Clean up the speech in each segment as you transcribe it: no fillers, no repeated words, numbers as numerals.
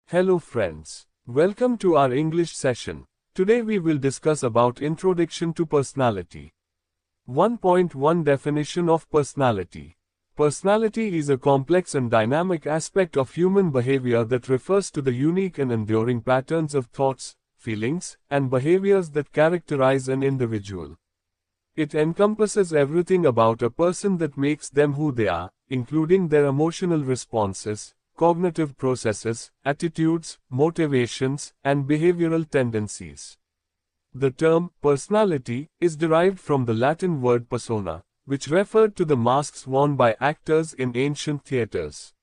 Hello friends. Welcome to our English session. Today we will discuss about Introduction to Personality. 1.1 Definition of Personality. Personality is a complex and dynamic aspect of human behavior that refers to the unique and enduring patterns of thoughts, feelings, and behaviors that characterize an individual. It encompasses everything about a person that makes them who they are, including their emotional responses, cognitive processes, attitudes, motivations, and behavioral tendencies. The term personality is derived from the Latin word persona, which referred to the masks worn by actors in ancient theaters.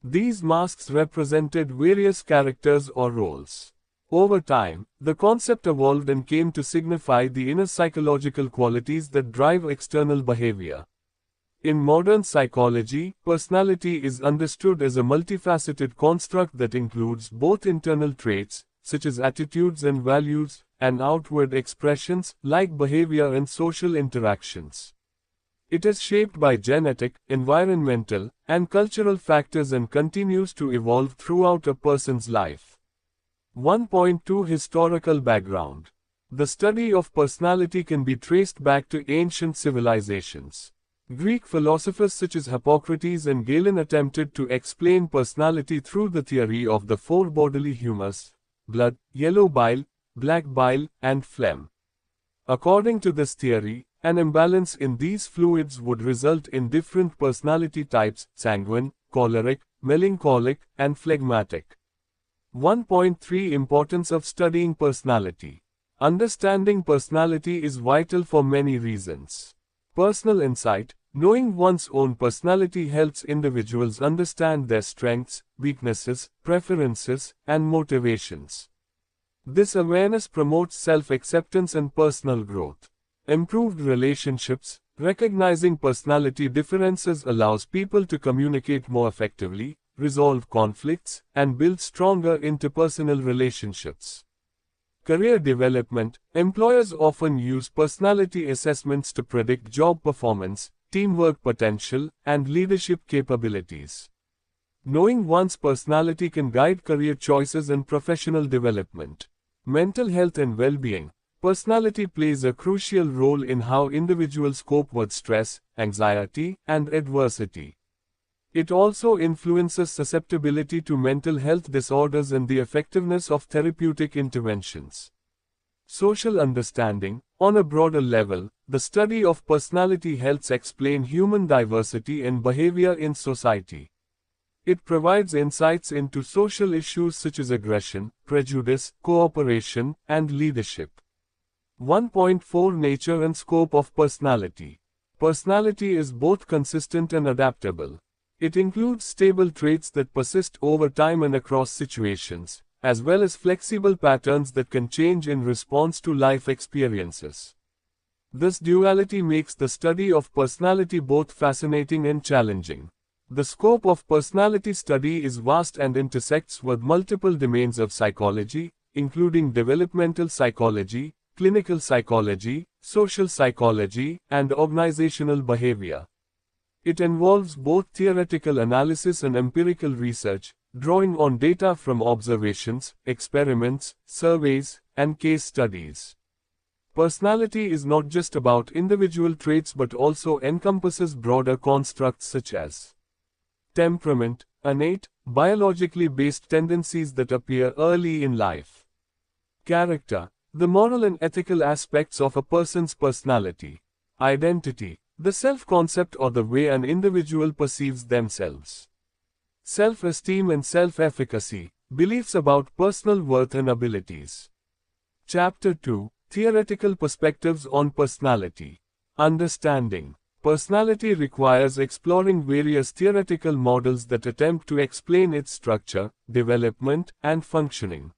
These masks represented various characters or roles. Over time, the concept evolved and came to signify the inner psychological qualities that drive external behavior. In modern psychology, personality is understood as a multifaceted construct that includes both internal traits, such as attitudes and values, and outward expressions, like behavior and social interactions. It is shaped by genetic, environmental, and cultural factors and continues to evolve throughout a person's life. 1.2 Historical background. The study of personality can be traced back to ancient civilizations. Greek philosophers such as Hippocrates and Galen attempted to explain personality through the theory of the four bodily humors: blood, yellow bile, black bile, and phlegm. According to this theory, an imbalance in these fluids would result in different personality types: sanguine, choleric, melancholic, and phlegmatic. 1.3 Importance of studying personality. Understanding personality is vital for many reasons. Personal insight. Knowing one's own personality helps individuals understand their strengths, weaknesses, preferences, and motivations. This awareness promotes self-acceptance and personal growth. Improved relationships. Recognizing personality differences allows people to communicate more effectively, resolve conflicts, and build stronger interpersonal relationships. Career development. Employers often use personality assessments to predict job performance, teamwork potential, and leadership capabilities. Knowing one's personality can guide career choices and professional development. Mental health and well-being. Personality plays a crucial role in how individuals cope with stress, anxiety, and adversity. It also influences susceptibility to mental health disorders and the effectiveness of therapeutic interventions. Social understanding. On a broader level, the study of personality helps explain human diversity and behavior in society. It provides insights into social issues such as aggression, prejudice, cooperation, and leadership. 1.4 Nature and scope of personality. Personality is both consistent and adaptable. It includes stable traits that persist over time and across situations, as well as flexible patterns that can change in response to life experiences. This duality makes the study of personality both fascinating and challenging. The scope of personality study is vast and intersects with multiple domains of psychology, including developmental psychology, clinical psychology, social psychology, and organizational behavior. It involves both theoretical analysis and empirical research, drawing on data from observations, experiments, surveys, and case studies. Personality is not just about individual traits but also encompasses broader constructs such as temperament, innate, biologically based tendencies that appear early in life; character, the moral and ethical aspects of a person's personality; identity, the self-concept or the way an individual perceives themselves; self-esteem and self-efficacy, beliefs about personal worth and abilities. Chapter 2, Theoretical Perspectives on Personality. Understanding personality requires exploring various theoretical models that attempt to explain its structure, development, and functioning.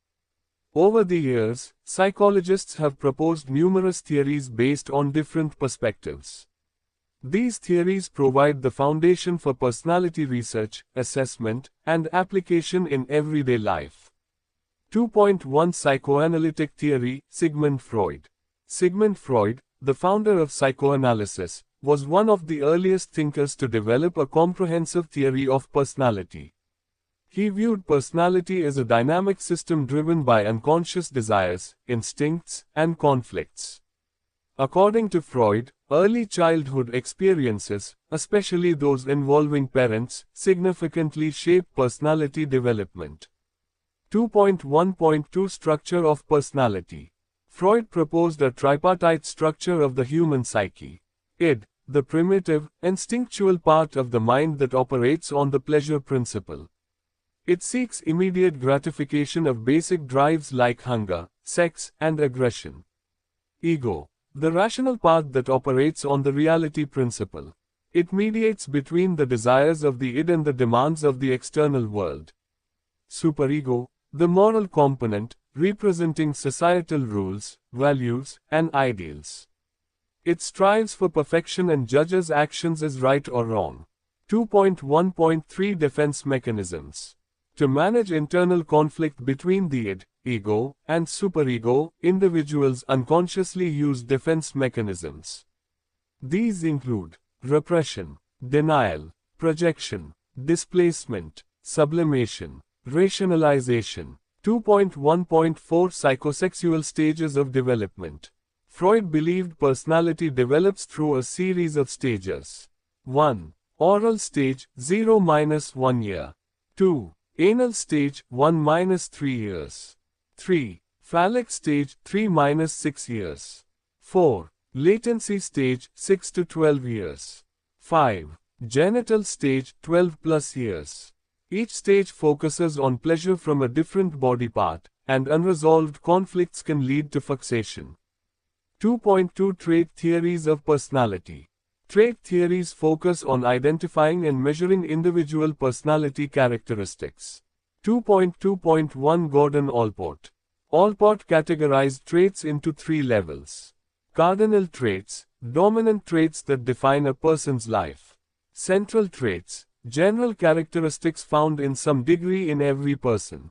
Over the years, psychologists have proposed numerous theories based on different perspectives. These theories provide the foundation for personality research, assessment, and application in everyday life. 2.1 Psychoanalytic Theory. Sigmund Freud. Sigmund Freud, the founder of psychoanalysis, was one of the earliest thinkers to develop a comprehensive theory of personality. He viewed personality as a dynamic system driven by unconscious desires, instincts, and conflicts. According to Freud, early childhood experiences, especially those involving parents, significantly shape personality development. 2.1.2 Structure of personality. Freud proposed a tripartite structure of the human psyche. Id, the primitive, instinctual part of the mind that operates on the pleasure principle. It seeks immediate gratification of basic drives like hunger, sex, and aggression. Ego, the rational part that operates on the reality principle. It mediates between the desires of the id and the demands of the external world. Superego, the moral component, representing societal rules, values, and ideals. It strives for perfection and judges actions as right or wrong. 2.1.3 Defense mechanisms. To manage internal conflict between the id, ego, and superego, individuals unconsciously use defense mechanisms. These include repression, denial, projection, displacement, sublimation, rationalization. 2.1.4 Psychosexual stages of development. Freud believed personality develops through a series of stages. 1. Oral stage, 0-1 year. 2. Anal stage, 1-3 years. 3. Phallic stage, 3-6 years. 4. Latency stage, 6 to 12 years. 5. Genital stage, 12+ years. Each stage focuses on pleasure from a different body part, and unresolved conflicts can lead to fixation. 2.2 Trait theories of personality. Trait theories focus on identifying and measuring individual personality characteristics. 2.2.1 Gordon Allport. Allport categorized traits into 3 levels. Cardinal traits, dominant traits that define a person's life. Central traits, general characteristics found in some degree in every person.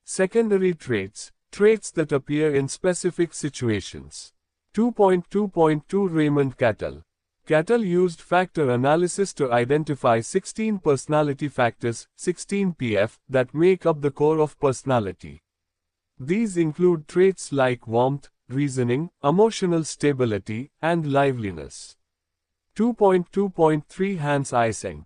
Secondary traits, traits that appear in specific situations. 2.2.2 Raymond Cattell. Cattell used factor analysis to identify 16 personality factors, 16 PF, that make up the core of personality. These include traits like warmth, reasoning, emotional stability, and liveliness. 2.2.3 Hans Eysenck.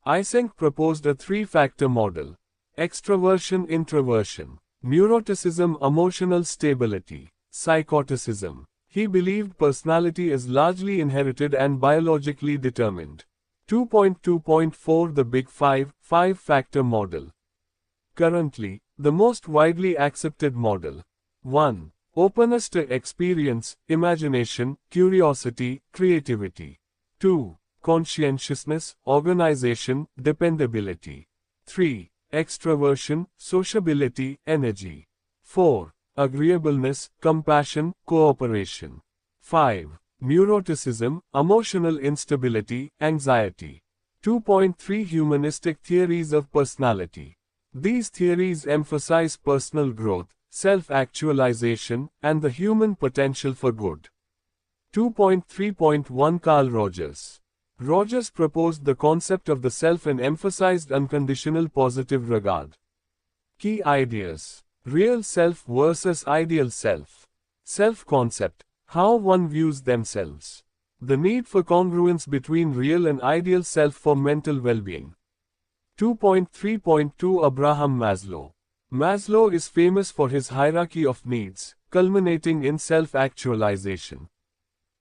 Eysenck proposed a 3-factor model: extraversion, introversion, neuroticism, emotional stability, psychoticism. He believed personality is largely inherited and biologically determined. 2.2.4 The Big Five, 5-factor model. Currently, the most widely accepted model. 1. Openness to experience, imagination, curiosity, creativity. 2. Conscientiousness, organization, dependability. 3. Extraversion, sociability, energy. 4. Agreeableness, compassion, cooperation. 5. Neuroticism, emotional instability, anxiety. 2.3 Humanistic theories of personality. These theories emphasize personal growth, self-actualization, and the human potential for good. 2.3.1 Carl Rogers. Rogers proposed the concept of the self and emphasized unconditional positive regard. Key ideas: real self versus ideal self. Self-concept, how one views themselves. The need for congruence between real and ideal self for mental well-being. 2.3.2 Abraham Maslow. Maslow is famous for his hierarchy of needs, culminating in self-actualization.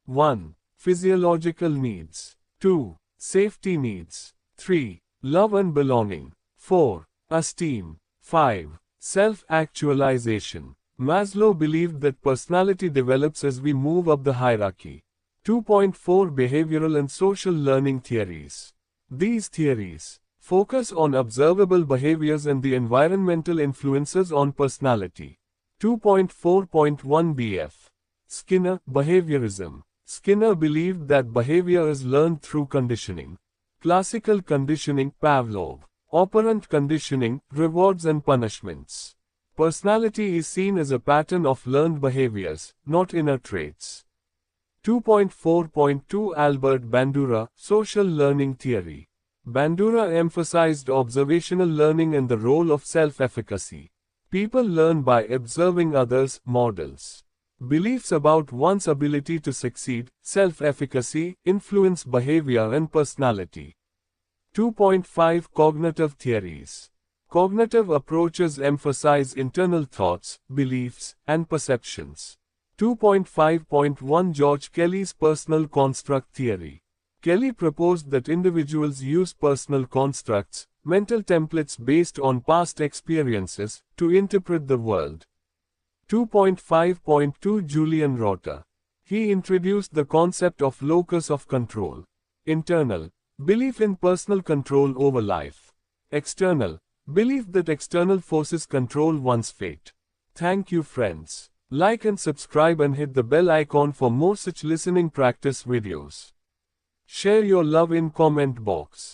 1. Physiological needs. 2. Safety needs. 3. Love and belonging. 4. Esteem. 5. Self-actualization. Maslow believed that personality develops as we move up the hierarchy. 2.4 Behavioral and social learning theories. These theories focus on observable behaviors and the environmental influences on personality. 2.4.1 BF. Skinner, behaviorism. Skinner believed that behavior is learned through conditioning. Classical conditioning, Pavlov. Operant conditioning, rewards and punishments. Personality is seen as a pattern of learned behaviors, not inner traits. 2.4.2 Albert Bandura, social learning theory. Bandura emphasized observational learning and the role of self-efficacy. People learn by observing others, models. Beliefs about one's ability to succeed, self-efficacy, influence behavior and personality. 2.5 Cognitive theories. Cognitive approaches emphasize internal thoughts, beliefs, and perceptions. 2.5.1 George Kelly's personal construct theory. Kelly proposed that individuals use personal constructs, mental templates based on past experiences, to interpret the world. 2.5.2 Julian Rotter. He introduced the concept of locus of control. Internal. Belief in personal control over life. External. Belief that external forces control one's fate. Thank you friends. Like and subscribe and hit the bell icon for more such listening practice videos. Share your love in comment box.